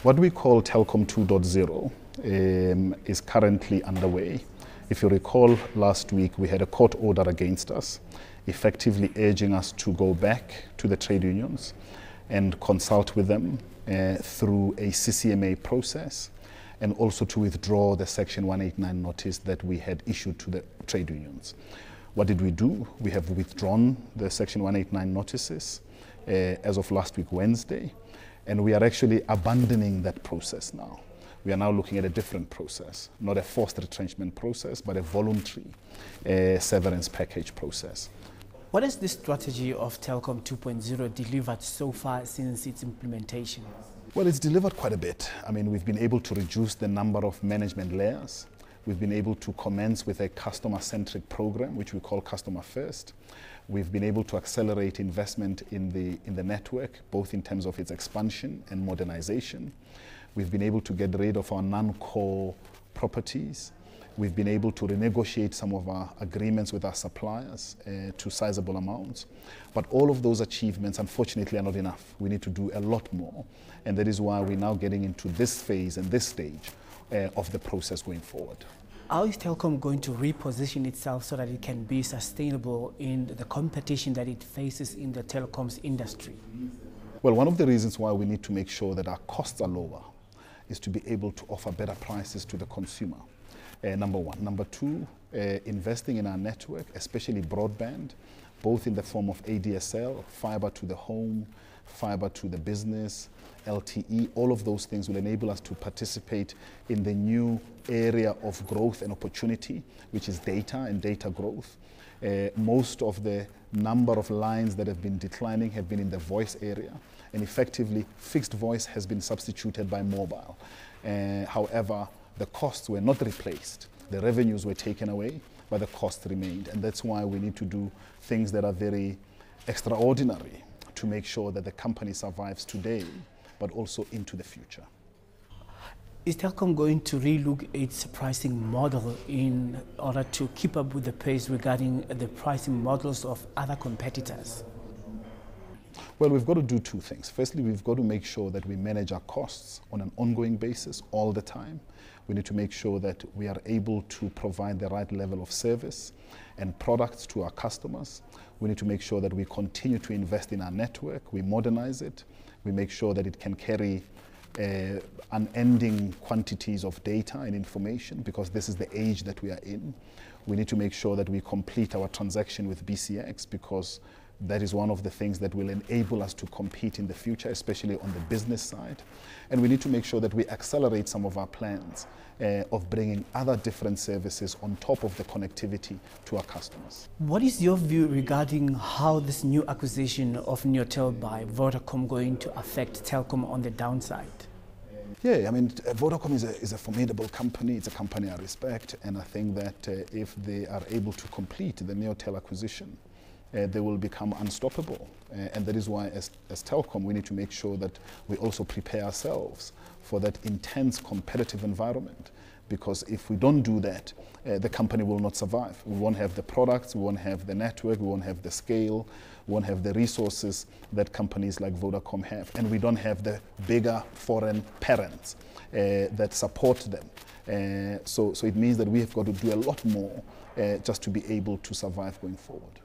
What we call Telkom 2.0 is currently underway. If you recall, last week we had a court order against us, effectively urging us to go back to the trade unions and consult with them through a CCMA process, and also to withdraw the Section 189 notice that we had issued to the trade unions. What did we do? We have withdrawn the Section 189 notices as of last week, Wednesday, and we are actually abandoning that process now. We are now looking at a different process, not a forced retrenchment process, but a voluntary severance package process. What has this strategy of Telkom 2.0 delivered so far since its implementation? Well, it's delivered quite a bit. I mean, we've been able to reduce the number of management layers. We've been able to commence with a customer-centric program, which we call Customer First. We've been able to accelerate investment in the network, both in terms of its expansion and modernization. We've been able to get rid of our non-core properties. We've been able to renegotiate some of our agreements with our suppliers to sizable amounts. But all of those achievements, unfortunately, are not enough. We need to do a lot more. And that is why we're now getting into this phase and this stage of the process going forward. How is Telkom going to reposition itself so that it can be sustainable in the competition that it faces in the telecoms industry? Well, one of the reasons why we need to make sure that our costs are lower is to be able to offer better prices to the consumer. Number one. Number two, investing in our network, especially broadband, both in the form of ADSL, fiber to the home, fiber to the business, LTE, all of those things will enable us to participate in the new area of growth and opportunity, which is data and data growth. Most of the number of lines that have been declining have been in the voice area, and effectively fixed voice has been substituted by mobile. However, the costs were not replaced. The revenues were taken away, but the cost remained. And that's why we need to do things that are very extraordinary to make sure that the company survives today, but also into the future. Is Telkom going to relook its pricing model in order to keep up with the pace regarding the pricing models of other competitors? Well, we've got to do two things. Firstly, we've got to make sure that we manage our costs on an ongoing basis all the time. We need to make sure that we are able to provide the right level of service and products to our customers. We need to make sure that we continue to invest in our network, we modernize it, we make sure that it can carry unending quantities of data and information, because this is the age that we are in. We need to make sure that we complete our transaction with BCX, because that is one of the things that will enable us to compete in the future, especially on the business side. And we need to make sure that we accelerate some of our plans of bringing other different services on top of the connectivity to our customers. What is your view regarding how this new acquisition of Neotel by Vodacom going to affect Telkom on the downside? Yeah, I mean, Vodacom is a formidable company. It's a company I respect, and I think that if they are able to complete the Neotel acquisition, they will become unstoppable. And that is why, as Telkom, we need to make sure that we also prepare ourselves for that intense competitive environment. Because if we don't do that, the company will not survive. We won't have the products, we won't have the network, we won't have the scale, we won't have the resources that companies like Vodacom have. And we don't have the bigger foreign parents that support them. So it means that we have got to do a lot more just to be able to survive going forward.